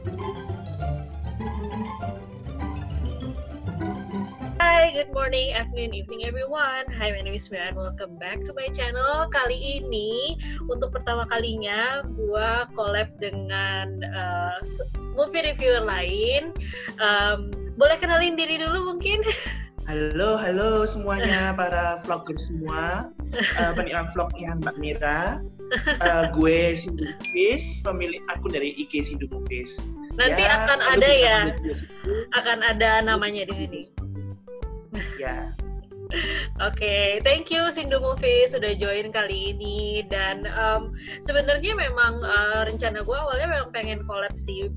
Hi, good morning, afternoon, evening everyone. Hi, my name is Mira and welcome back to my channel. Kali ini, untuk pertama kalinya, gue collab dengan movie reviewer lain. Boleh kenalin diri dulu mungkin? Halo semuanya para vlogger semua, penikmat vlognya Mbak Mira. Gue Sindu Movies, pemilik akun dari IG Sindu Movies. Nanti ya, akan ada namanya di sini. Ya. Oke, thank you Sindu Movies sudah join kali ini. Dan sebenarnya memang rencana gue awalnya memang pengen collab sih,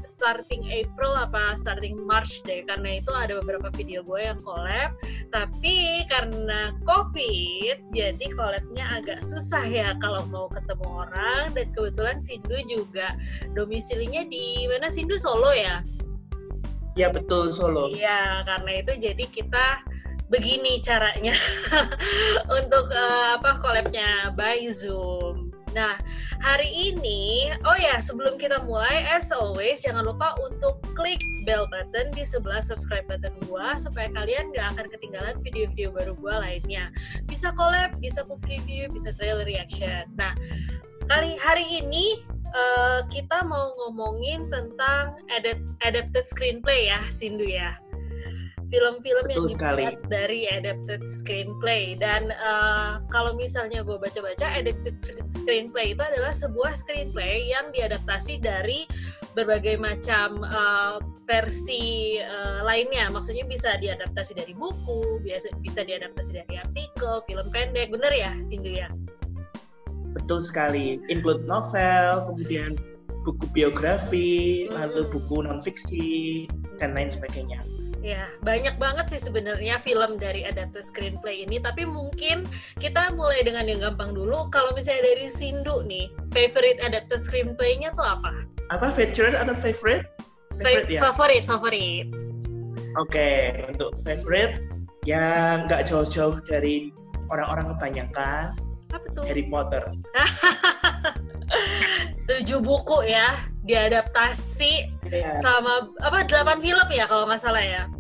starting April apa starting March deh, karena itu ada beberapa video gue yang collab. Tapi karena COVID, jadi collabnya agak susah ya kalau mau ketemu orang. Dan kebetulan Sindu juga domisilinya di mana, Sindu? Solo ya? Ya betul, Solo. Iya, karena itu jadi kita begini caranya untuk collab-nya by Zoom. Nah, hari ini, sebelum kita mulai, as always, jangan lupa untuk klik bell button di sebelah subscribe button gua supaya kalian gak akan ketinggalan video-video baru gua lainnya. Bisa collab, bisa movie review, bisa trailer reaction. Nah, hari ini kita mau ngomongin tentang adapted screenplay ya, Sindu ya. Film-film yang dibuat dari adapted screenplay. Dan kalau misalnya gue baca-baca, adapted screenplay itu adalah sebuah screenplay yang diadaptasi dari berbagai macam versi lainnya. Maksudnya bisa diadaptasi dari buku, bisa diadaptasi dari artikel, film pendek. Bener ya, Sindu ya? Betul sekali. Include novel, kemudian buku biografi, lalu buku non-fiksi, dan lain sebagainya. Ya, banyak banget sih sebenarnya film dari adapted screenplay ini, tapi mungkin kita mulai dengan yang gampang dulu. Kalau misalnya dari Sindu nih, favorite adapted screenplay-nya tuh apa? Apa, featured atau favorite? Favorit. Oke, untuk favorite, ya nggak jauh-jauh dari orang-orang kebanyakan. Apa tuh? Harry Potter. 7 buku ya, diadaptasi selama 8 film ya kalau nggak salah ya.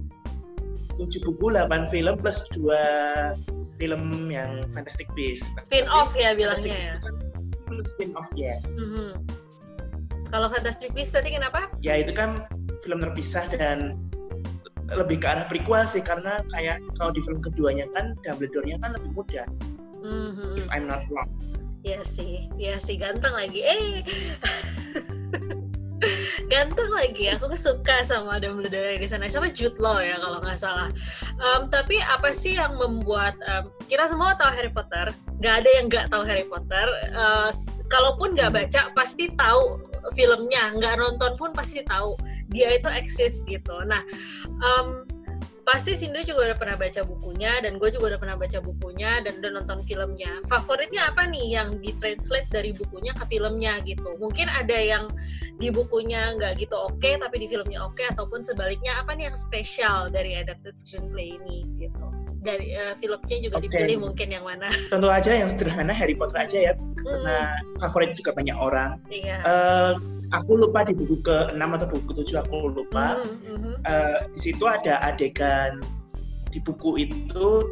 7 buku, 8 film plus 2 film yang Fantastic Beasts. Spin-off ya bilangnya ya. Spin-off, yes. Kalau Fantastic Beasts tadi kenapa? Ya itu kan film terpisah dan lebih ke arah prequel sih, karena kayak kalau di film keduanya kan Dumbledore-nya kan lebih muda. If I'm not wrong. Iya sih, ganteng lagi. Ganteng lagi, aku suka sama Dumbledore di sana, sama Jude Law ya kalau nggak salah. Tapi apa sih yang membuat kita semua tahu Harry Potter? Nggak ada yang nggak tahu Harry Potter. Kalaupun nggak baca, pasti tahu filmnya. Nggak nonton pun pasti tahu dia itu eksis gitu. Nah, pasti Sindu juga udah pernah baca bukunya, dan gue juga udah pernah baca bukunya dan udah nonton filmnya. Favoritnya apa nih yang ditranslate dari bukunya ke filmnya gitu? Mungkin ada yang di bukunya nggak gitu oke, tapi di filmnya oke, ataupun sebaliknya. Apa nih yang spesial dari adapted screenplay ini gitu? Dari filmnya juga dipilih mungkin yang mana? Tentu aja yang sederhana Harry Potter aja ya, karena favorit juga banyak orang. Aku lupa di buku ke-6 atau buku ke-7 aku lupa. Di situ ada adegan di buku itu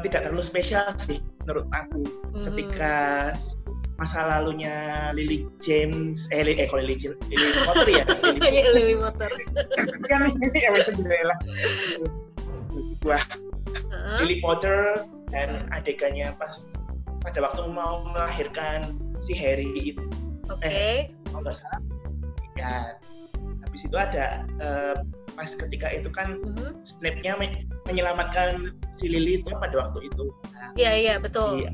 tidak terlalu spesial sih menurut aku. Ketika masa lalunya Lily Potter ya. Lily Potter. Kan ini emang Cinderella. Lily Potter dan adegannya pas pada waktu mau melahirkan si Harry itu. Kalau nggak salah ya, habis itu ada pas ketika itu kan Snape-nya menyelamatkan si Lily itu pada waktu itu. Iya betul.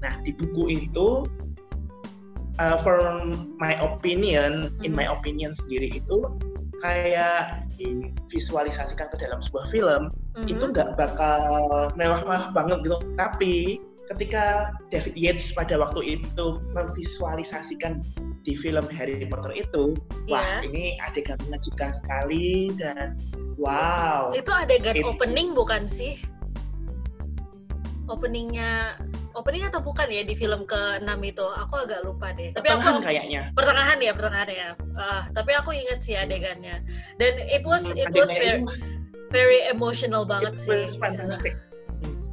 Nah di buku itu for my opinion, in my opinion sendiri itu kayak divisualisasikan ke dalam sebuah film itu nggak bakal mewah-mewah banget gitu, tapi ketika David Yates pada waktu itu memvisualisasikan di film Harry Potter itu, wah ini adegan menakjubkan sekali dan wow. Itu adegan opening bukan sih? Openingnya opening atau bukan ya di film ke-6 itu? Aku agak lupa deh. Tapi pertengahan kayaknya. Pertengahan ya. Tapi aku ingat sih adegannya. Dan it was very emotional banget sih. It was fantastic.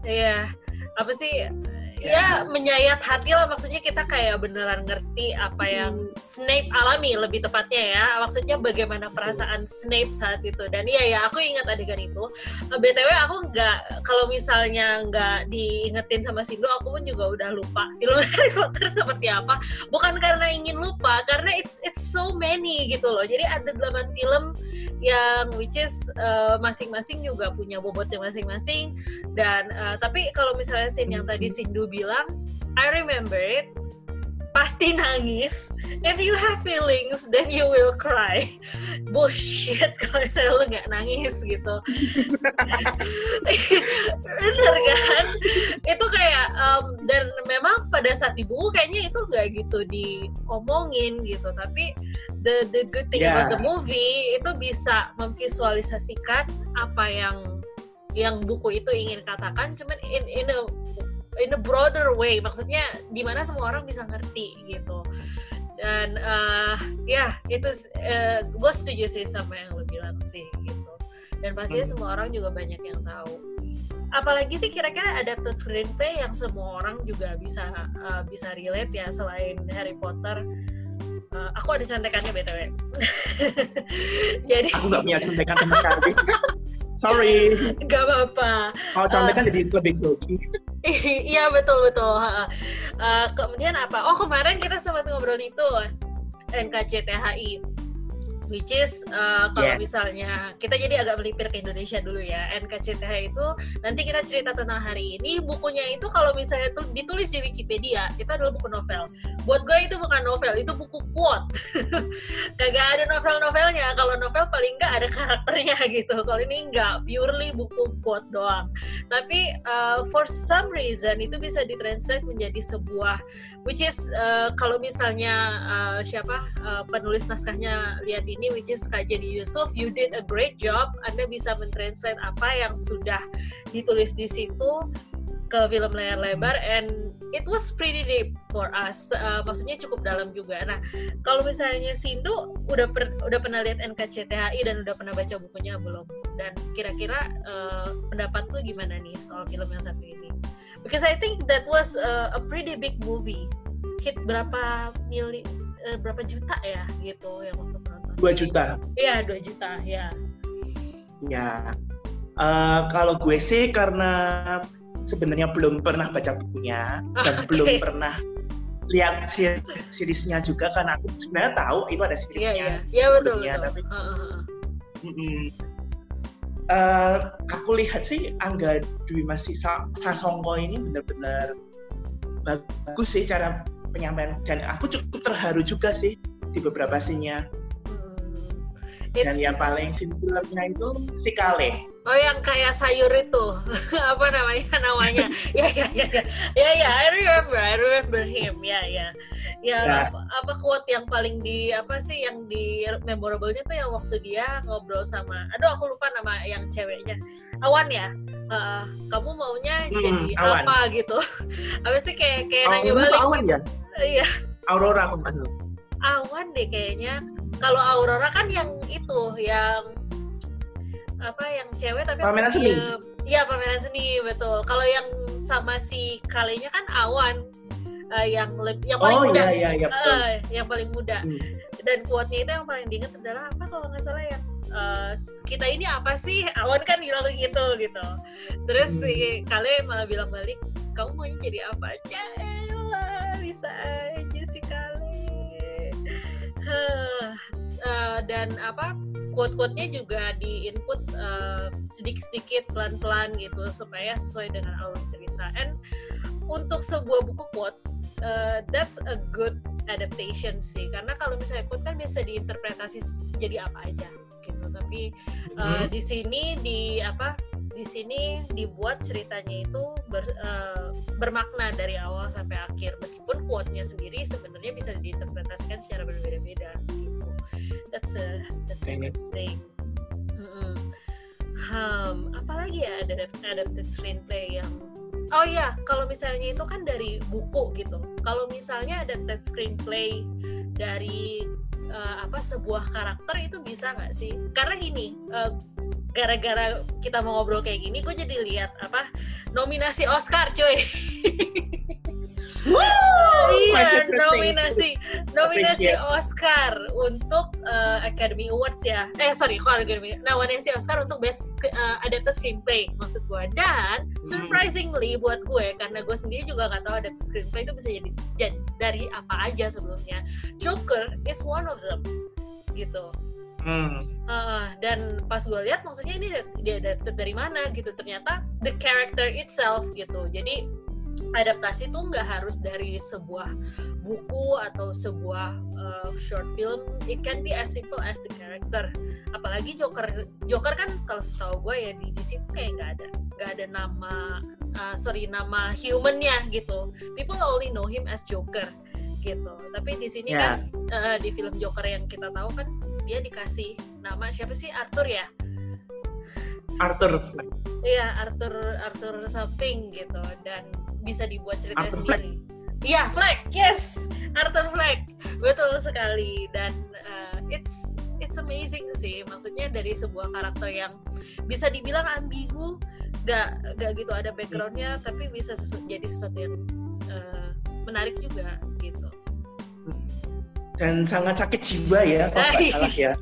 Iya. Apa sih? Ya menyayat hati lah, maksudnya kita kayak beneran ngerti apa yang Snape alami lebih tepatnya ya, maksudnya bagaimana perasaan Snape saat itu. Dan iya aku ingat adegan itu. BTW aku nggak, kalau misalnya nggak diingetin sama Sindo, aku pun juga udah lupa film Harry Potter seperti apa. Bukan karena ingin lupa, karena it's so many gitu loh. Jadi ada 8 film yang which is masing-masing juga punya bobotnya masing-masing. Dan tapi kalau misalnya scene yang tadi Sindu bilang, I remember it, pasti nangis. If you have feelings, then you will cry. Bullshit kalau misalnya lu nggak nangis gitu. Bener kan? Itu kayak dan memang pada saat di buku kayaknya itu nggak gitu diomongin gitu. Tapi the good thing about the movie itu bisa memvisualisasikan apa yang buku itu ingin katakan, cuman in a broader way, maksudnya di mana semua orang bisa ngerti gitu. Dan itu gue setuju sih sama yang lo bilang sih gitu. Dan pastinya semua orang juga banyak yang tahu. Apalagi sih kira-kira adapted screenplay yang semua orang juga bisa relate ya selain Harry Potter. Aku ada contekannya BTW. Jadi aku nggak punya contekan sama sekali. Sorry. Gak apa-apa. Kalau contekan jadi lebih grogi. Iya betul. Kemudian apa? Oh kemarin kita sempat ngobrol itu NKCTHI, which is kalau misalnya kita jadi agak melipir ke Indonesia dulu ya. NKCTHI itu nanti kita cerita tentang hari ini. Bukunya itu kalau misalnya ditulis di Wikipedia itu adalah buku novel. Buat gue itu bukan novel, itu buku quote. Kagak ada novel-novelnya. Kalau novel paling nggak ada karakternya gitu. Kalau ini nggak, purely buku quote doang. Tapi for some reason itu bisa ditranslate menjadi sebuah, which is kalau misalnya penulis naskahnya lihat ini, which is Kak Jenny Yusuf, you did a great job. Anda bisa mentranslate apa yang sudah ditulis di situ ke film layar lebar, and it was pretty deep for us. Maksudnya cukup dalam juga. Nah, kalau misalnya Sindu udah pernah lihat NKCTHI dan udah pernah baca bukunya belum? Dan kira-kira pendapat lu gimana nih soal film yang satu ini? Because I think that was a pretty big movie. Hit berapa juta ya gitu yang waktu penonton? 2 juta. Iya, 2 juta ya. Ya. Kalau gue sih karena sebenarnya belum pernah baca bukunya dan belum pernah lihat seriesnya juga, karena aku sebenarnya tahu itu ada seriesnya. Iya betul. Tapi aku lihat sih Angga Dwi Mas Sasongko ini benar-benar bagus sih cara penyampaian, dan aku cukup terharu juga sih di beberapa scene-nya. Dan yang paling simpelnya itu si Kale. Oh, yang kayak sayur itu. Apa namanya? Ya, I remember him. Ya. Apa quote yang paling yang di memorable-nya tuh yang waktu dia ngobrol sama, aku lupa nama yang ceweknya. Awan ya. Kamu maunya jadi Awan. apa gitu. Apa sih kayak nanya balik. Awan ya? Iya. Aurora Awan deh kayaknya. Kalau Aurora kan yang itu, yang cewek tapi pameran seni. Iya, pameran seni, betul. Kalau yang sama si Kalenya kan Awan, yang paling muda. Iya, yang paling muda. Dan quote-nya itu yang paling diingat adalah apa kalau nggak salah ya? Kita ini apa sih? Awan kan bilang gitu. Terus si Kale malah bilang balik, kamu mau jadi apa aja? Bisa aja si Kale. Dan quote-quote-nya juga di-input sedikit-sedikit pelan-pelan gitu supaya sesuai dengan alur cerita. And untuk sebuah buku quote, that's a good adaptation sih, karena kalau misalnya quote kan bisa diinterpretasi jadi apa aja gitu. Tapi di sini dibuat ceritanya itu bermakna dari awal sampai akhir, meskipun quote-nya sendiri sebenarnya bisa diinterpretasikan secara berbeda-beda gitu. That's a good thing. Apalagi ya adapted screenplay yang Oh iya, kalau misalnya itu kan dari buku gitu. Kalau misalnya ada text screenplay dari sebuah karakter itu bisa nggak sih? Karena gini, gara-gara kita mau ngobrol kayak gini, gue jadi lihat nominasi Oscar, cuy. Iya, nominasi Oscar untuk Academy Awards ya. Nominasi Oscar untuk Best Adapted Screenplay maksud gue. Dan surprisingly buat gue, karena gue sendiri juga nggak tahu adapted screenplay itu bisa jadi dari apa aja sebelumnya. Joker is one of them, gitu. Dan pas gue lihat, maksudnya ini dia adapted dari mana gitu. Ternyata the character itself gitu. Jadi adaptasi tuh nggak harus dari sebuah buku atau sebuah short film. It can be as simple as the character. Apalagi Joker kan kalau setahu gue ya di DC tuh kayak nggak ada nama humannya gitu. People only know him as Joker gitu. Tapi di sini kan di film Joker yang kita tahu kan dia dikasih nama siapa sih, Arthur ya? Arthur. Iya, Arthur something gitu, dan bisa dibuat cerita sendiri. Iya, Fleck, yes, Arthur Fleck, betul sekali. Dan it's amazing sih, maksudnya dari sebuah karakter yang bisa dibilang ambigu, gak gitu ada backgroundnya, tapi bisa jadi sesuatu yang menarik juga gitu. Dan sangat sakit jiwa ya, kalau nggak salah ya.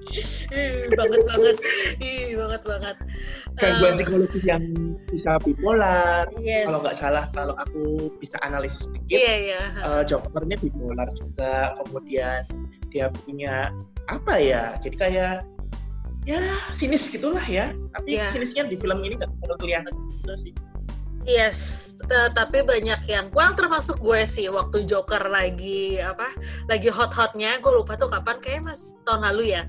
banget. Gangguan psikologis yang bisa bipolar. Yes. Kalau nggak salah, kalau aku bisa analisis sedikit, Jokernya bipolar juga. Kemudian dia punya apa ya? Jadi kayak ya sinis gitulah ya. Tapi sinisnya di film ini nggak terlalu kelihatan gitu sih. Yes, tapi banyak yang, termasuk gue sih, waktu Joker lagi hot-hotnya, gue lupa tuh kapan, kayak tahun lalu ya,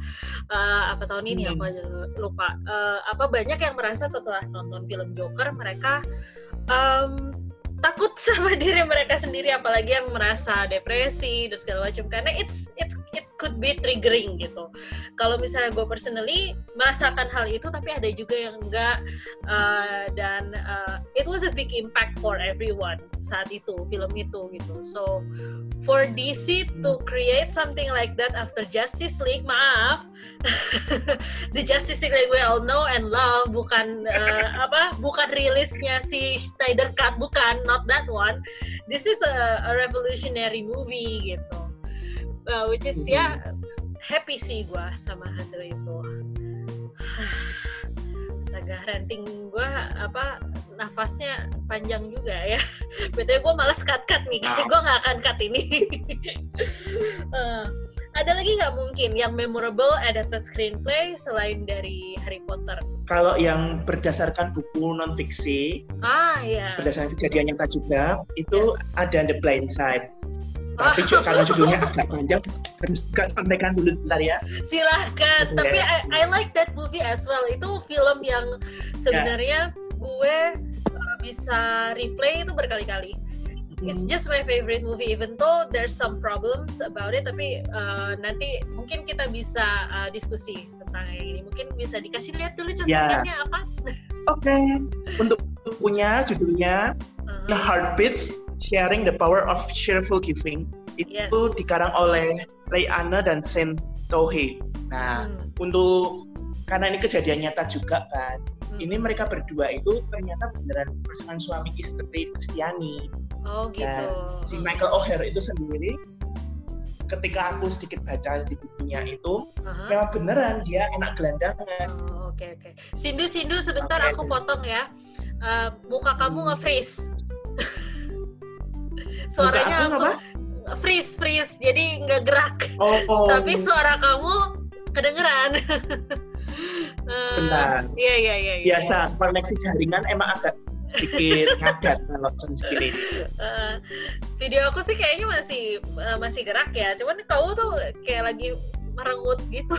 tahun ini aku aja lupa. Banyak yang merasa setelah nonton film Joker mereka takut sama diri mereka sendiri, apalagi yang merasa depresi dan segala macam, karena it could be triggering gitu. Kalau misalnya gue personally merasakan hal itu, tapi ada juga yang enggak, dan it was a big impact for everyone saat itu, film itu gitu. So for DC to create something like that after Justice League, the Justice League we all know and love, bukan rilisnya si Snyder Cut, bukan, not that one. This is a revolutionary movie gitu, which is happy sih gue sama hasil itu. Astaga, ranting gue nafasnya panjang juga ya. Betulnya gue malas cut nih, gue nggak akan cut ini. Ada lagi nggak mungkin yang memorable adapted screenplay selain dari Harry Potter? Kalau yang berdasarkan buku non-fiksi, berdasarkan kejadian nyata juga, itu ada The Blind Side. Tapi karena judulnya agak panjang, juga sampaikan dulu sebentar ya. Silahkan. Tapi I like that movie as well. Itu film yang sebenarnya gue bisa replay itu berkali-kali. It's just my favorite movie, even though there's some problems about it. Tapi nanti mungkin kita bisa diskusi tentang ini. Mungkin bisa dikasih lihat dulu contohnya apa. Oke. Untuk bukunya judulnya The Heartbeats, Sharing the Power of Cheerful Giving. Itu dikarang oleh Ray Anna dan Sen Tohei. Nah, karena ini kejadian nyata juga kan. Ini mereka berdua itu ternyata beneran pasangan suami istri Kristiani. Oh gitu. Dan si Michael O'Hare itu sendiri, ketika aku sedikit baca di bukunya itu, memang beneran dia anak gelandangan. Oke. Sindu sebentar, aku potong ya. Muka kamu nge-freeze. Suaranya aku freeze, jadi nggak gerak. Tapi suara kamu kedengeran. Sebentar. Iya. Biasa koneksi jaringan emang agak sedikit ngadat kalau segini. Video aku sih kayaknya masih gerak ya. Cuman kamu tuh kayak lagi merengut gitu.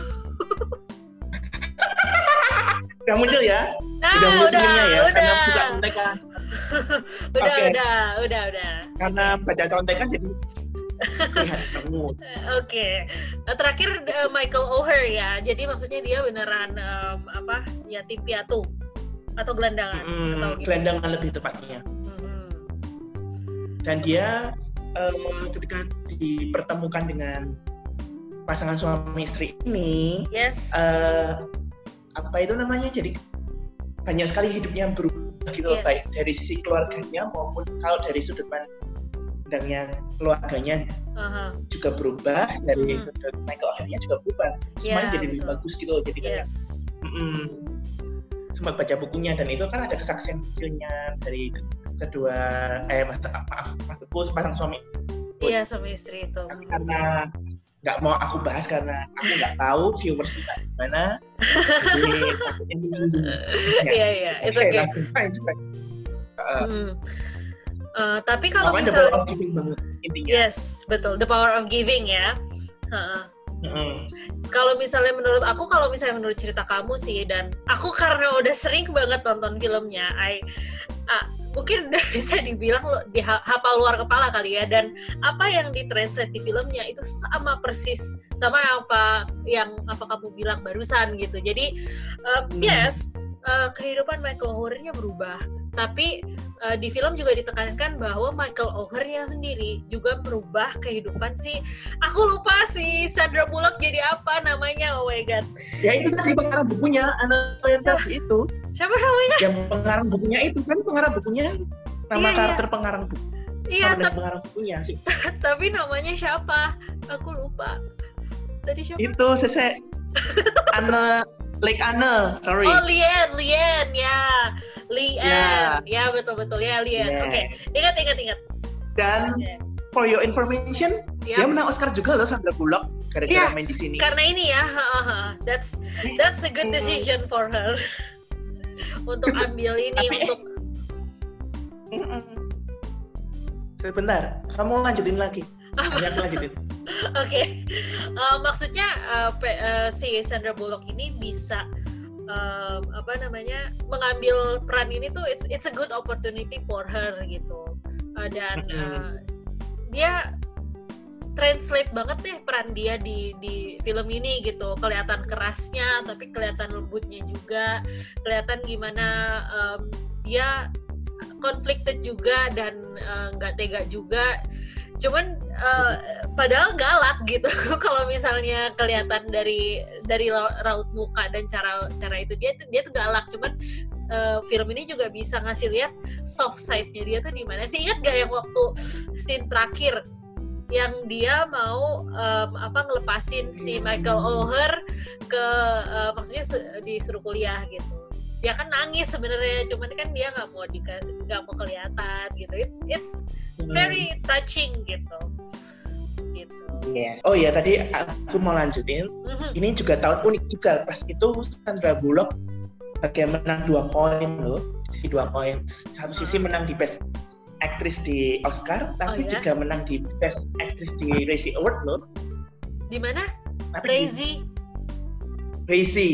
Udah muncul ya? Udah muncul senyumnya ya? Karena buka contekan. Udah. Karena baca contekan jadi lihat kamu. Oke. Terakhir Michael O'Hare ya. Jadi maksudnya dia beneran yatim piatu atau gelandangan atau gelandangan lebih tepatnya. Dan dia ketika dipertemukan dengan pasangan suami istri ini, Yes. Apa itu namanya? Jadi banyak sekali hidupnya berubah gitu, Yes. baik dari sisi keluarganya maupun kalau dari sudut pandangnya keluarganya juga berubah, dari sudut Michael O'Hare juga berubah. Semuanya jadi lebih bagus gitu. Jadi kayak sempat baca bukunya, dan itu kan ada kesaksian kecilnya dari kedua maksudku sepasang suami. Iya, suami istri itu. Tapi karena nggak mau aku bahas karena aku nggak tahu viewers kita gimana. Iya, it's okay. Tapi kalau misalnya, the power of giving banget intinya. Yes, betul, the power of giving ya. Kalau misalnya menurut cerita kamu sih, dan aku karena udah sering banget nonton filmnya, mungkin udah bisa dibilang lo hafal luar kepala kali ya, dan apa yang ditranslate di filmnya itu sama persis sama apa yang kamu bilang barusan gitu. Jadi yes, kehidupan Michael O'Hare-nya berubah, tapi di film juga ditekankan bahwa Michael O'Hare-nya sendiri juga merubah kehidupan aku lupa Sandra Bullock jadi apa namanya, oh my god. Ya itu tadi pengarang bukunya, itu. Siapa namanya? Yang pengarang bukunya itu kan pengarang bukunya, nama karakter pengarang buku. Iya, pengarang bukunya sih. Tapi namanya siapa? Aku lupa. Tadi siapa? Itu Anne, sorry. Oh, Lian, ya. Lian. Ya, betul ya, Lian. Yes. Oke. Ingat. Dan for your information, dia menang Oscar juga loh, Sandra Bullock, gara-gara main di sini. Karena ini ya, that's a good decision for her. Untuk ambil ini, untuk sebentar, kamu lanjutin lagi. Lanjutin. Oke. Maksudnya si Sandra Bullock ini bisa mengambil peran ini tuh, it's a good opportunity for her gitu. Dan dia translate banget deh peran dia di film ini gitu. Kelihatan kerasnya tapi kelihatan lembutnya juga, kelihatan gimana dia conflicted juga dan nggak tega juga, cuman padahal galak gitu. Kalau misalnya kelihatan dari raut muka dan cara itu dia tuh galak, cuman film ini juga bisa ngasih lihat soft side-nya dia tuh di mana sih. Ingat gak yang waktu scene terakhir yang dia mau ngelepasin si Michael O'Hare ke maksudnya disuruh kuliah gitu. Dia kan nangis sebenarnya, cuman kan dia nggak mau kelihatan gitu. It's very touching gitu. Yes. Oh ya, tadi aku mau lanjutin. Ini juga tahun unik juga, pas itu Sandra Bullock bagian menang 2 poin loh. 2 poin. Satu sisi menang di Best Actress di Oscar, tapi juga menang di Best Actress di Razzie Award loh. Di mana? Razzie,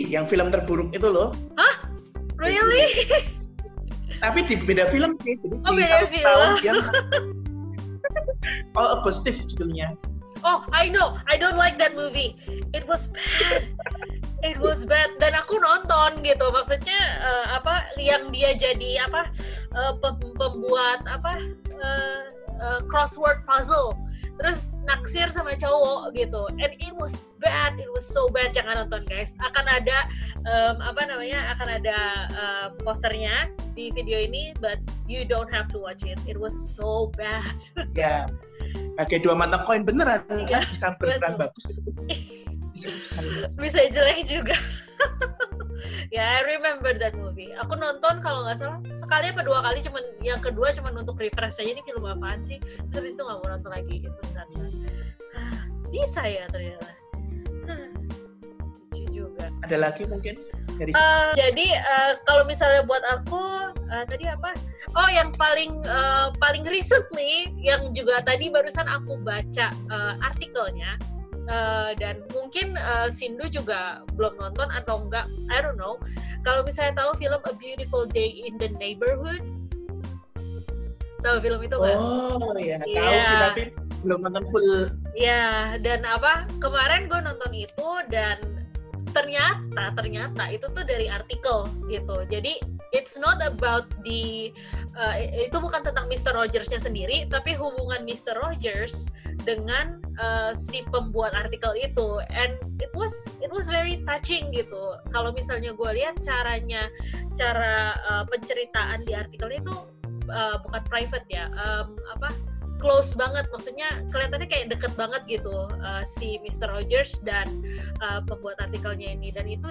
yang film terburuk itu loh. Hah? Really? Tapi di beda film sih. Beda film. All About Steve judulnya. Oh, I know. I don't like that movie. It was bad. Dan aku nonton gitu. Maksudnya yang dia jadi pembuat crossword puzzle. Terus naksir sama cowok gitu. And it was bad. It was so bad. Jangan nonton, guys. Akan ada posternya di video ini, but you don't have to watch it. It was so bad. Ya. Pakai 2 mata koin beneran kan, bisa berperan bagus. Bisa jelek juga. I remember that movie. Aku nonton kalau nggak salah sekali apa 2 kali, cuman yang kedua cuman untuk refresh aja, ini film apaan sih, terus habis itu nggak mau nonton lagi. Itu sangat bisa ya ternyata. Lucu juga. Ada lagi mungkin dari jadi kalau misalnya buat aku tadi apa? Oh, yang paling recently yang juga tadi barusan aku baca artikelnya. Dan mungkin Sindu juga belum nonton atau enggak, I don't know. Kalau misalnya tahu film A Beautiful Day in the Neighborhood, tahu film itu nggak? Oh iya, tahu sih tapi belum nonton full. Iya, dan kemarin gue nonton itu, dan ternyata itu tuh dari artikel gitu. Jadi it's not about itu bukan tentang Mr. Rogers-nya sendiri, tapi hubungan Mr. Rogers dengan si pembuat artikel itu, and it was very touching gitu. Kalau misalnya gue lihat cara penceritaan di artikelnya itu bukan private ya, close banget, maksudnya kelihatannya kayak deket banget gitu si Mr. Rogers dan pembuat artikelnya ini, dan itu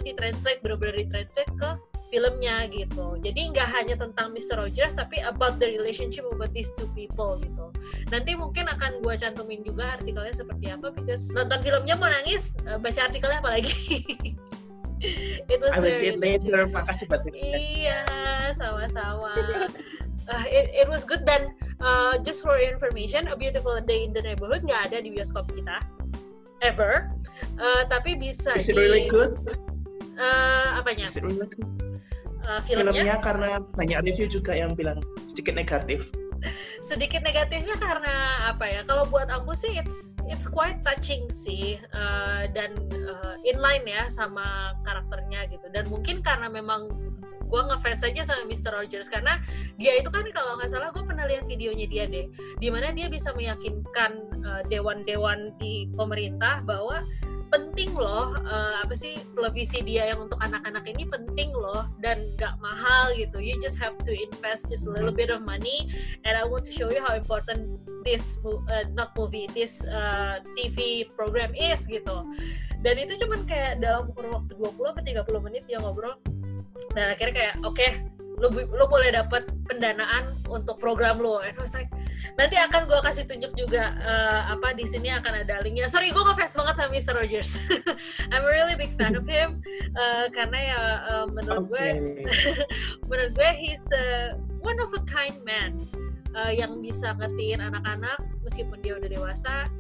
benar-benar ditranslate ke filmnya gitu. Jadi nggak hanya tentang Mr. Rogers, tapi about the relationship about these two people gitu. Nanti mungkin akan gue cantumin juga artikelnya seperti apa, because nonton filmnya mau nangis, baca artikelnya apalagi. It was I will see it later. Makasih buat Iya, sama-sama. It was good, dan just for your information, A Beautiful Day in the Neighborhood nggak ada di bioskop kita ever, tapi bisa Is it really good? Apanya? Is it really good? Filmnya karena banyak review juga yang bilang sedikit negatif. Sedikit negatifnya karena apa ya? Kalau buat aku sih it's quite touching sih, dan inline ya sama karakternya gitu. Dan mungkin karena memang gue ngefans aja sama Mr. Rogers, karena dia itu kan kalau nggak salah gue pernah lihat videonya dia deh, dimana dia bisa meyakinkan dewan-dewan di pemerintah bahwa penting loh, televisi dia yang untuk anak-anak ini penting loh, dan nggak mahal gitu. You just have to invest just a little bit of money, and I want to show you how important this TV program is gitu. Dan itu cuman kayak dalam kurun waktu 20-30 menit dia ngobrol, dan akhirnya kayak oke, lu boleh dapat pendanaan untuk program lo. And I was like, nanti akan gue kasih tunjuk juga di sini akan ada linknya. Sorry, gue ngefans banget sama Mr. Rogers. I'm a really big fan of him, karena ya menurut gue he's one of a kind man, yang bisa ngertiin anak-anak meskipun dia udah dewasa,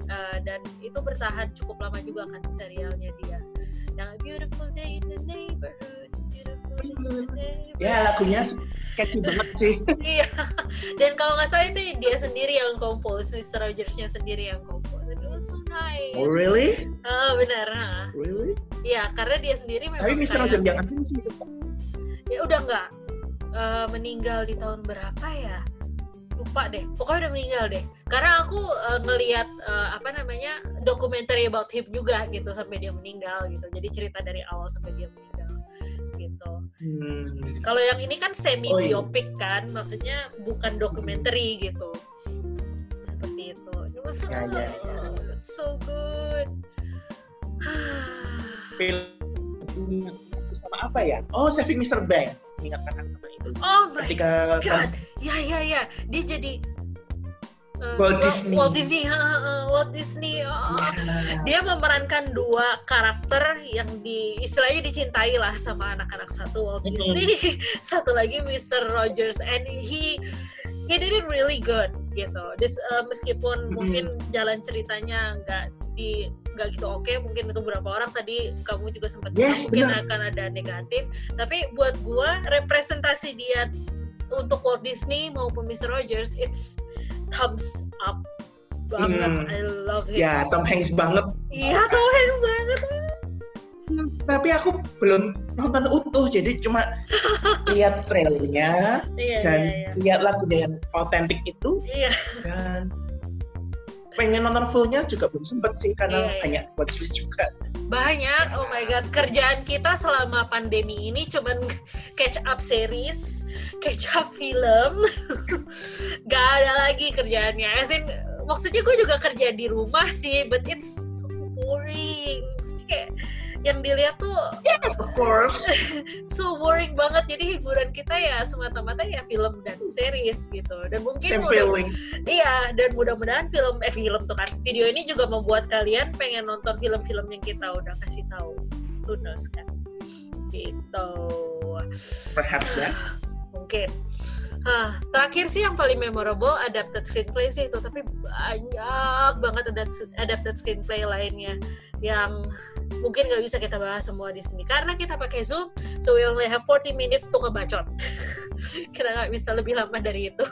dan itu bertahan cukup lama juga kan serialnya dia. Yang A Beautiful Day in the Neighborhood, it's beautiful day in the neighborhood. Ya, lagunya catchy banget sih. Iya, dan kalau nggak salah itu dia sendiri yang kompos, Mr. Rogers-nya sendiri yang kompos. It was so nice. Oh really? Benar. Really? Iya, karena dia sendiri memang. Tapi Mr. Rogers yang asli sih. Ya udah nggak, meninggal di tahun berapa ya? Lupa deh, pokoknya udah meninggal deh. Karena aku ngelihat dokumenter about him juga gitu sampai dia meninggal gitu. Jadi cerita dari awal sampai dia meninggal gitu. Kalau yang ini kan semi biopic kan, maksudnya bukan dokumenter gitu. Seperti itu. It was so good. Film sama apa ya? Oh, Saving Mr. Banks. Ingat kan nama itu? Oh my Ketika God. Ya. Dia jadi Walt Disney. Walt Disney. Dia memerankan dua karakter yang istilahnya dicintai lah sama anak-anak. Satu Walt Disney, satu lagi Mr. Rogers, and he did it really good gitu. Meskipun mungkin jalan ceritanya nggak gitu oke, mungkin untuk beberapa orang tadi kamu juga sempat mungkin akan ada negatif, tapi buat gua representasi dia untuk Walt Disney maupun Mr. Rogers, it's thumbs up banget. I love him. Ya, Tom Hanks banget. Iya, Tom Hanks banget. Tapi aku belum nonton utuh, jadi cuma lihat trailernya dan lihat lagunya yang otentik itu. Iya. Dan pengen nonton fullnya juga belum sempet sih, karena banyak watchlist juga. Banyak, oh my god, kerjaan kita selama pandemi ini cuman catch up series, catch up film. Gak ada lagi kerjaannya. Maksudnya gue juga kerja di rumah sih, but it's so boring. Mesti kayak yang dilihat tuh, yes, of course, so boring banget. Jadi hiburan kita ya semata-mata ya film dan series gitu. Dan mungkin dan mudah-mudahan film tuh kan, video ini juga membuat kalian pengen nonton film-film yang kita udah kasih tahu. Who knows kan? Gitu. Perhaps ya. Mungkin. Terakhir sih yang paling memorable adapted screenplay sih itu, tapi banyak banget adapted screenplay lainnya yang mungkin nggak bisa kita bahas semua di sini karena kita pakai Zoom, so we only have 40 minutes untuk ngebacot. Kita nggak bisa lebih lama dari itu.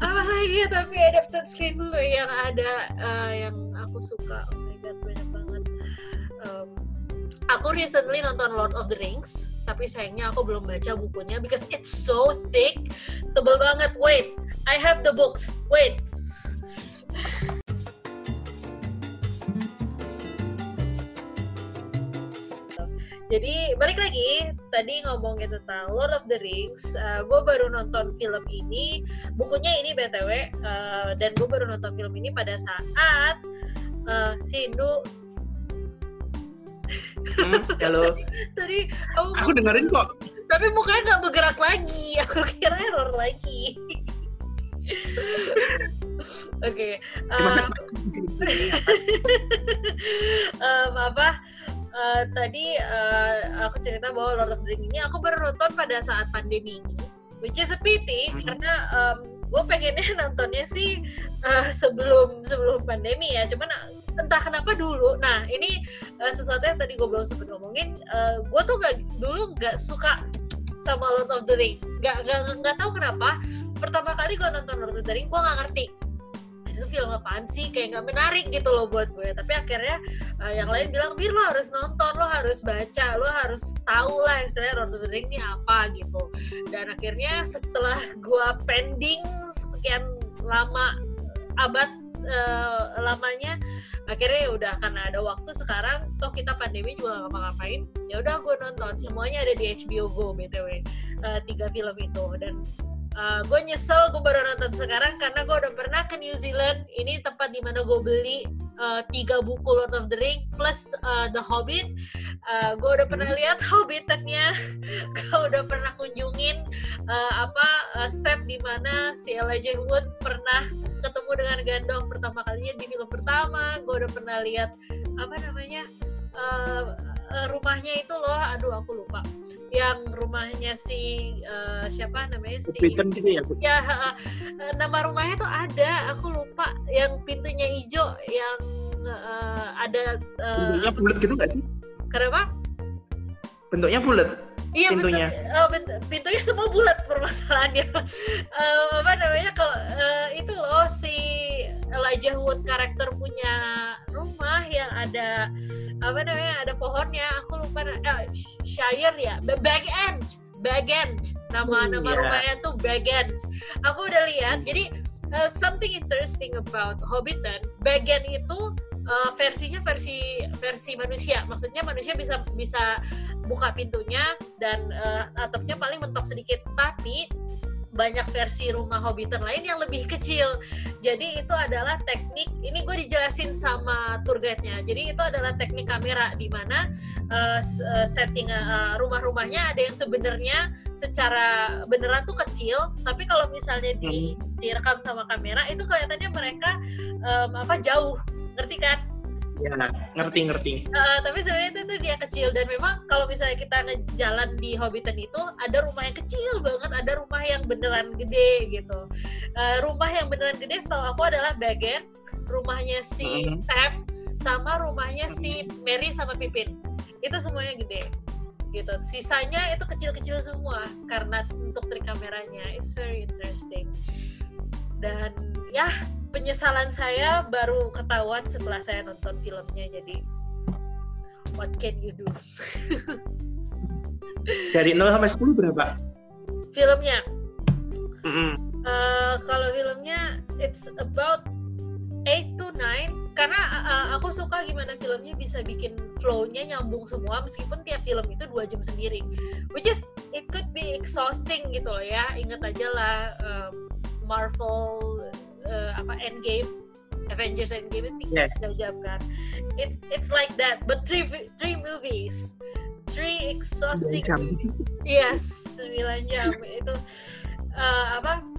Apa lagi tapi adapted screenplay yang ada yang aku suka, oh my god banyak banget. Aku recently nonton Lord of the Rings, tapi sayangnya aku belum baca bukunya because it's so thick, tebel banget. Wait, I have the books. Wait. Jadi balik lagi, tadi ngomongin tentang Lord of the Rings, gue baru nonton film ini, bukunya ini BTW, dan gue baru nonton film ini pada saat si Indu. Halo. Tadi aku dengerin kok. Tapi mukanya nggak bergerak lagi, aku kira error lagi. Oke. Tadi aku cerita bahwa Lord of the Rings ini aku baru nonton pada saat pandemi ini, which is a pity karena gue pengennya nontonnya sih sebelum pandemi ya, cuman entah kenapa dulu. Nah ini sesuatu yang tadi gue belum sempat ngomongin, gue tuh dulu nggak suka sama Lord of the Rings, nggak tahu kenapa. Pertama kali gue nonton Lord of the Rings gue nggak ngerti itu film apaan sih, kayak nggak menarik gitu loh buat gue. Tapi akhirnya yang lain bilang, Bir lo harus nonton, lo harus baca, lo harus tahu lah istilahnya Lord of the Rings ini apa gitu. Dan akhirnya setelah gue pending sekian lama, abad lamanya, akhirnya ya udah karena ada waktu sekarang, toh kita pandemi juga nggak ngapa-ngapain, ya udah gue nonton semuanya, ada di HBO Go BTW 3 film itu. Dan gue nyesel gue baru nonton sekarang karena gue udah pernah ke New Zealand. Ini tempat dimana gue beli 3 buku Lord of the Rings plus The Hobbit. Gue udah pernah lihat Hobbitan-nya. Gue udah pernah kunjungin set dimana si Elijah Wood pernah ketemu dengan Gandalf pertama kalinya di film pertama. Gue udah pernah lihat rumahnya itu loh, aduh aku lupa, yang rumahnya si siapa namanya si Britain gitu ya? Ya, nama rumahnya tuh ada, aku lupa, yang pintunya hijau, yang ada bentuknya bulat gitu nggak sih? Kenapa? Bentuknya bulat. Iya, pintunya. Pintunya semua bulat permasalahannya. Kalau itu loh si Elijah Wood karakter punya rumah yang ada ada pohonnya, aku lupa, Shire ya, Bag End. Nama rumahnya tuh Bag End. Aku udah lihat. Jadi something interesting about Hobbiton, Bag End itu versinya versi manusia. Maksudnya manusia bisa buka pintunya dan atapnya paling mentok sedikit, tapi banyak versi rumah Hobbiton lain yang lebih kecil. Jadi itu adalah teknik, ini gue dijelasin sama tour guide-nya. Jadi itu adalah teknik kamera di mana setting rumah-rumahnya ada yang sebenarnya secara beneran tuh kecil, tapi kalau misalnya direkam sama kamera itu kelihatannya mereka jauh. Ngerti kan? Ya, ngerti. Tapi sebenarnya itu dia kecil, dan memang kalau misalnya kita ngejalan di Hobbiton itu ada rumah yang kecil banget, ada rumah yang beneran gede gitu. Rumah yang beneran gede setahu aku adalah Bagan, rumahnya si Sam, sama rumahnya si Merry sama Pippin. Itu semuanya gede gitu. Sisanya itu kecil-kecil semua karena untuk trik kameranya. It's very interesting. Dan ya, penyesalan saya baru ketahuan setelah saya nonton filmnya. Jadi what can you do? Dari 0 sampai 10 berapa? Filmnya? Kalau filmnya it's about 8 to 9, karena aku suka gimana filmnya bisa bikin flow-nya nyambung semua meskipun tiap film itu 2 jam sendiri, which is it could be exhausting gitu loh ya. Ingat aja lah Marvel Endgame, Avengers Endgame itu 3 jam kan. It's like that, but three movies, 3 exhausting. 9 jam itu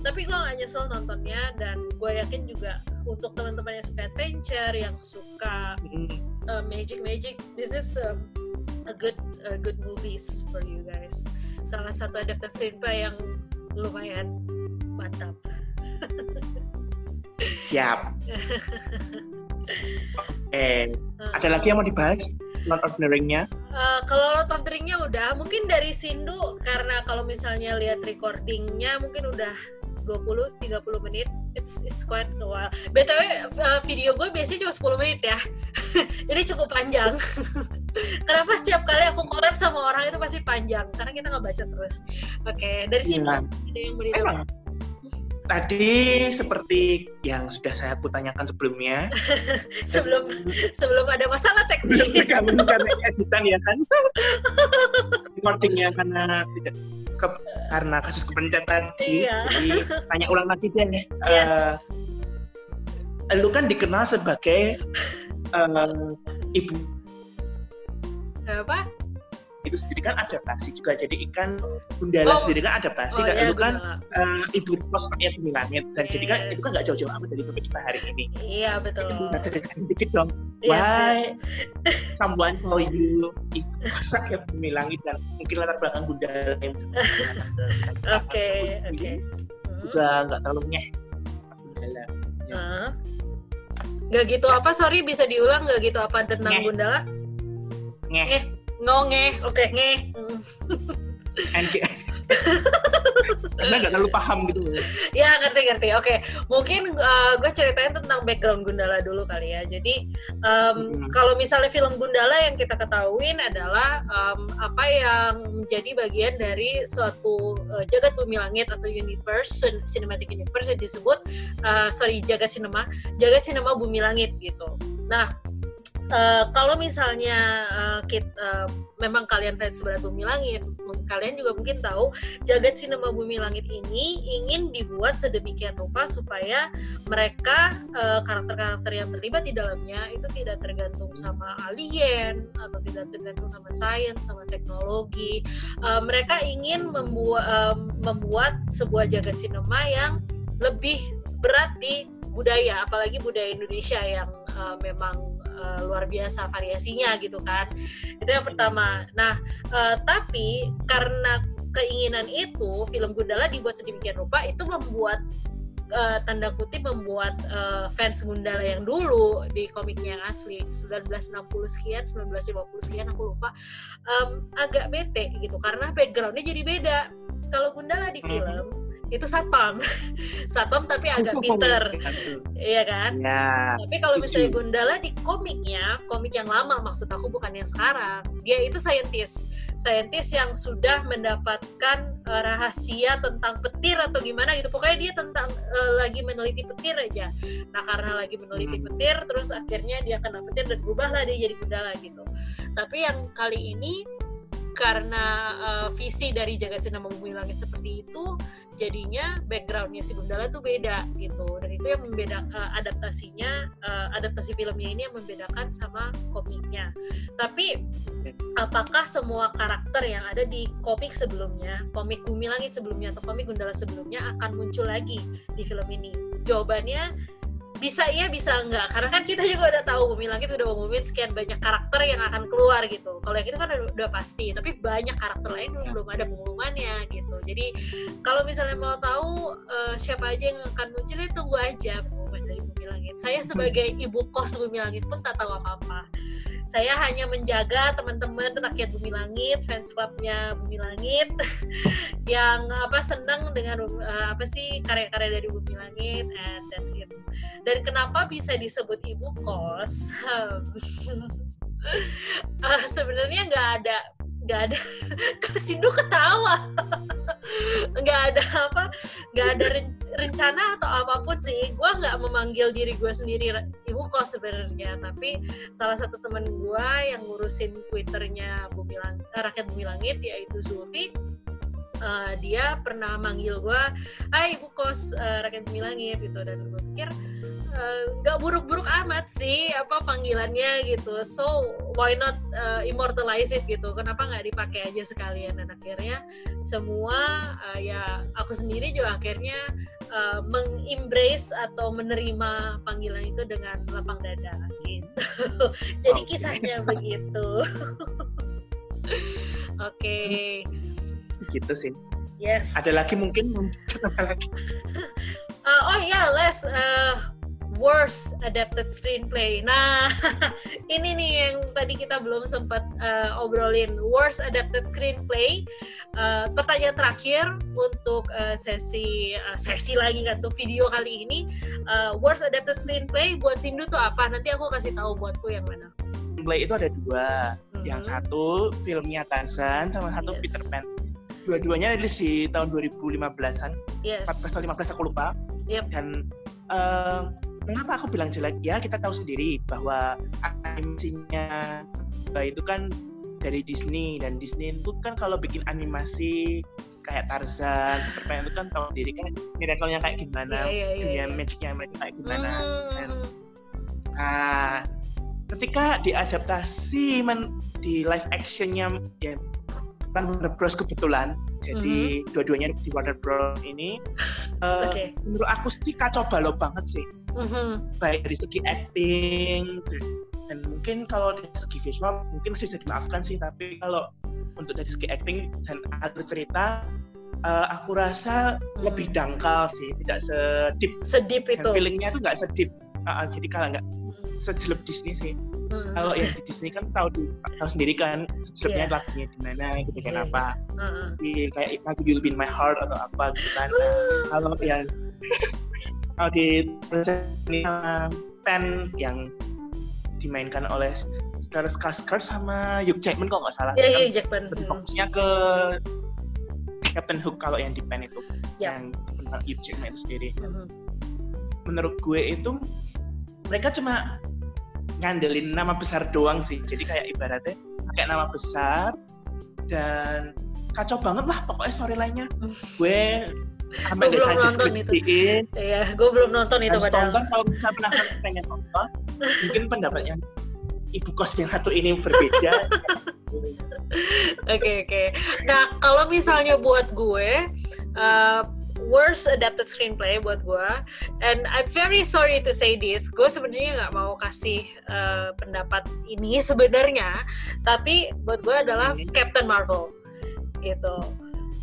tapi gue gak nyesel nontonnya, dan gue yakin juga untuk teman-teman yang suka adventure, yang suka magic, this is a good movies for you guys. Salah satu adapted screenplay yang lumayan mantap. Siap. Ada lagi yang mau dibahas Lord of the Ring-nya? Kalau Lord of the Ring-nya udah, mungkin dari Sindu, karena kalau misalnya lihat recordingnya mungkin udah 20-30 menit. it's quite a while. BTW video gue biasanya cuma 10 menit ya. Jadi cukup panjang. Kenapa setiap kali aku collab sama orang itu pasti panjang? Karena kita nggak baca terus. Oke, dari sini ada yang beritahu. Tadi seperti yang sudah saya tanyakan sebelumnya. sebelum ada masalah teknis. Sebelum karena editan ya kan. Recordingnya karena kasus kepencet tadi. Iya. Jadi tanya ulang lagi deh. Yes. Lu kan dikenal sebagai ibu. Apa? Itu sendiri kan adaptasi juga, jadi ikan Gundala sendiri kan adaptasi, kan itu kan ibu pos rakyat bumi langit, dan jadi kan itu kan nggak jauh-jauh amat dari topik kita hari ini. Iya betul. Bisa ceritain dikit dong, why someone call you ibu pos rakyat bumi langit dan mungkin latar belakang Gundala yang Oke. juga nggak terlalu nyeh Gundala. Nggak gitu apa? Sorry, bisa diulang nggak gitu apa tentang Gundala? Ngeh. Oke, ngeh. Karena nggak terlalu paham gitu. Ya, ngerti. Oke, mungkin gue ceritain tentang background Gundala dulu kali ya. Jadi kalau misalnya film Gundala yang kita ketahuin adalah apa yang menjadi bagian dari suatu jagat bumi langit atau universe, cinematic universe yang disebut jagat sinema bumi langit gitu. Nah, kalau misalnya memang kalian fans berat Bumi Langit, kalian juga mungkin tahu jagat sinema Bumi Langit ini ingin dibuat sedemikian rupa supaya mereka karakter-karakter yang terlibat di dalamnya itu tidak tergantung sama alien atau tidak tergantung sama sains, sama teknologi. Mereka ingin membuat sebuah jagat sinema yang lebih berat di budaya, apalagi budaya Indonesia yang memang luar biasa variasinya gitu kan. Itu yang pertama. Nah, tapi karena keinginan itu, film Gundala dibuat sedemikian rupa itu membuat tanda kutip membuat fans Gundala yang dulu di komiknya yang asli 1960 sekian, 1950 sekian aku lupa, agak bete gitu karena backgroundnya jadi beda. Kalau Gundala di film itu satpam tapi agak pinter, iya kan? Ya, tapi kalau misalnya Gundala di komik yang lama, maksud aku bukan yang sekarang, dia itu saintis yang sudah mendapatkan rahasia tentang petir atau gimana gitu, pokoknya dia tentang lagi meneliti petir aja. Nah, karena lagi meneliti petir, terus akhirnya dia kena petir dan berubahlah dia jadi Gundala gitu. Tapi yang kali ini karena visi dari jagat sinema Bumi Langit seperti itu, jadinya backgroundnya si Gundala tuh beda gitu, dan itu yang membedakan adaptasi filmnya ini yang membedakan sama komiknya. Tapi apakah semua karakter yang ada di komik sebelumnya, komik Bumi Langit sebelumnya atau komik Gundala sebelumnya akan muncul lagi di film ini? Jawabannya bisa iya, bisa enggak, karena kan kita juga udah tahu Bumi Langit udah ngumumin sekian banyak karakter yang akan keluar gitu. Kalau yang itu kan udah pasti, tapi banyak karakter lain belum ada pengumumannya gitu. Jadi kalau misalnya mau tahu siapa aja yang akan muncul, ya tunggu aja pengumuman dari Bumi Langit. Saya sebagai ibu kos Bumi Langit pun tak tahu apa-apa. Saya hanya menjaga teman-teman rakyat Bumi Langit, fans clubnya Bumi Langit yang senang dengan karya-karya dari Bumi Langit, and that's it. Dan kenapa bisa disebut ibu kos? Sebenarnya nggak ada Kasindo ketawa. nggak ada rencana atau apapun sih. Gue nggak memanggil diri gue sendiri ibu kos sebenarnya, tapi salah satu teman gue yang ngurusin Twitternya Rakyat Bumi Langit, yaitu Zulfi, dia pernah manggil gue, "Hai ibu kos Rakyat Bumi Langit" gitu, dan gue pikir nggak buruk-buruk amat sih panggilannya gitu, so why not immortalize it gitu, kenapa nggak dipakai aja sekalian. Dan akhirnya semua ya aku sendiri juga akhirnya mengembrace atau menerima panggilan itu dengan lapang dada gitu. Jadi kisahnya begitu. Oke. Gitu sih. Yes. Ada lagi mungkin apa lagi? Les worst adapted screenplay. Nah, ini nih yang tadi kita belum sempat obrolin. Worst adapted screenplay pertanyaan terakhir untuk sesi lagi kan tuh video kali ini. Worst adapted screenplay buat Sindu tuh apa? Nanti aku kasih tahu buatku yang mana. Screenplay itu ada 2. Yang satu filmnya Tarzan, sama satu Peter Pan. Dua-duanya rilis di tahun 2015-an. 14 atau 15 aku lupa. Dan mengapa aku bilang jelek? Ya kita tahu sendiri bahwa animasinya itu kan dari Disney, dan Disney itu kan kalau bikin animasi kayak Tarzan, Peter Pan itu kan tahu sendiri kan miracle-nya kayak gimana, dunia magicnya mereka kayak gimana. Nah, ketika diadaptasi di live actionnya ya kan Warner Bros kebetulan, jadi dua-duanya di Warner Bros ini menurut aku sih kacau balau banget sih, baik dari segi acting dan mungkin kalau dari segi visual mungkin masih bisa dimaafkan sih, tapi kalau untuk dari segi acting dan alur cerita aku rasa lebih dangkal sih, tidak sedip itu, feelingnya itu nggak sedip, jadi kalau nggak sejelek Disney sih. Kalau yang di Disney kan tahu sendiri kan sejeleknya lagunya gimana gitu kan, apa kayak lagu You'll Be in My Heart atau apa gitu kan. Kalau yang di ini Pan yang dimainkan oleh Stellan Skarsgård sama Hugh Jackman kalau nggak salah. Hugh Jackman. Fokusnya ke Captain Hook kalau yang di Pan itu, yang tentang Hugh Jackman itu sendiri. Menurut gue itu mereka cuma ngandelin nama besar doang sih, jadi kayak ibaratnya pakai nama besar dan kacau banget lah pokoknya storyline-nya. Gue belum nonton itu. Iya, gue belum nonton itu padahal. Tonton kalau misalnya penasaran pengen nonton, mungkin pendapatnya ibu kos yang satu ini berbeda. Oke. Nah, kalau misalnya buat gue worst adapted screenplay buat gue, and I'm very sorry to say this, gue sebenarnya nggak mau kasih pendapat ini sebenarnya, tapi buat gue adalah Captain Marvel gitu.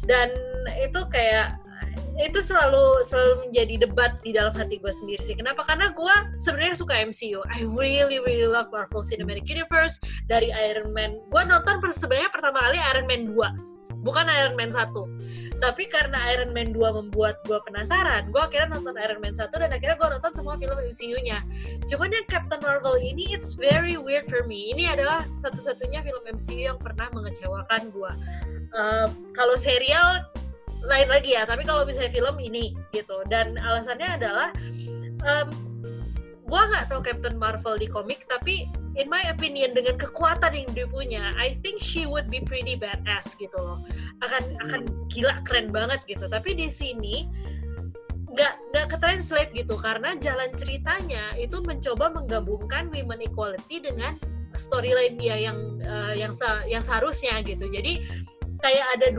Dan itu kayak itu selalu menjadi debat di dalam hati gue sendiri sih. Kenapa? Karena gue sebenarnya suka MCU. I really love Marvel Cinematic Universe. Dari Iron Man, gue nonton sebenarnya pertama kali Iron Man 2, bukan Iron Man 1. Tapi karena Iron Man 2 membuat gue penasaran, gue akhirnya nonton Iron Man 1 dan akhirnya gue nonton semua film MCU-nya. Cuman yang Captain Marvel ini, it's very weird for me. Ini adalah satu-satunya film MCU yang pernah mengecewakan gue. Kalau serial lain lagi ya, tapi kalau misalnya film ini gitu. Dan alasannya adalah gue nggak tahu Captain Marvel di komik, tapi in my opinion dengan kekuatan yang dia punya, I think she would be pretty badass gitu loh. Akan gila keren banget gitu. Tapi di sini nggak ke-translate gitu, karena jalan ceritanya itu mencoba menggabungkan women equality dengan storyline dia yang seharusnya gitu. Jadi kayak ada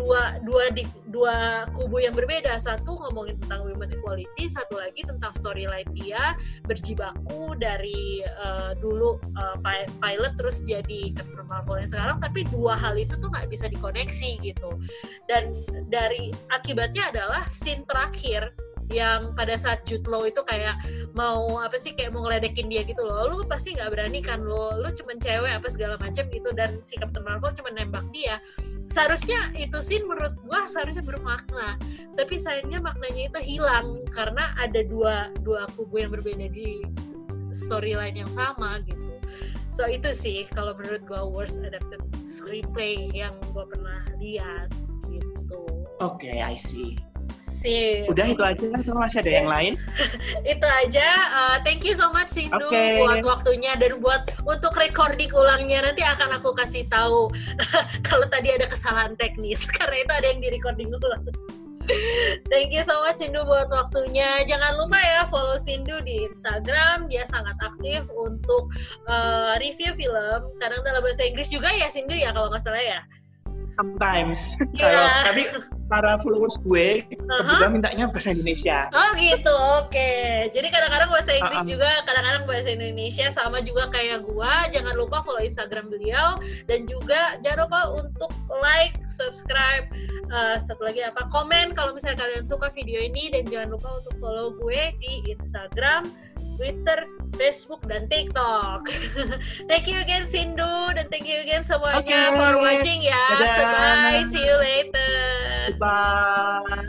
dua kubu yang berbeda. Satu ngomongin tentang women equality, satu lagi tentang storyline dia berjibaku dari dulu pilot terus jadi Captain Marvel yang sekarang. Tapi dua hal itu tuh nggak bisa dikoneksi gitu. Dan dari akibatnya adalah scene terakhir yang pada saat Jude Law itu kayak mau ngeledekin dia gitu loh, lu pasti nggak berani kan, lu cuman cewek apa segala macam gitu, dan si Captain Marvel cuma nembak dia. Seharusnya itu scene menurut gua seharusnya bermakna, tapi sayangnya maknanya itu hilang karena ada dua kubu yang berbeda di storyline yang sama gitu. So itu sih kalau menurut gua worst adapted screenplay yang gua pernah lihat gitu. Oke, I see. Sip. Udah itu aja kan, masih ada yang lain? Itu aja. Thank you so much Sindu buat waktunya dan untuk recording ulangnya nanti akan aku kasih tahu kalau tadi ada kesalahan teknis karena itu ada yang di recording ulang. Thank you so much Sindu buat waktunya. Jangan lupa ya follow Sindu di Instagram, dia sangat aktif untuk review film. Kadang dalam bahasa Inggris juga ya Sindu ya kalau nggak salah ya. Sometimes. Kalau tapi para followers gue juga mintanya bahasa Indonesia. Oh gitu, oke. Jadi kadang-kadang bahasa Inggris juga, kadang-kadang bahasa Indonesia, sama juga kayak gue. Jangan lupa follow Instagram beliau dan juga jangan lupa untuk like, subscribe, satu lagi komen kalau misalnya kalian suka video ini, dan jangan lupa untuk follow gue di Instagram, Twitter, Facebook, dan TikTok. Thank you again Sindu, dan thank you again semuanya for watching ya. Bye, see you later. Bye.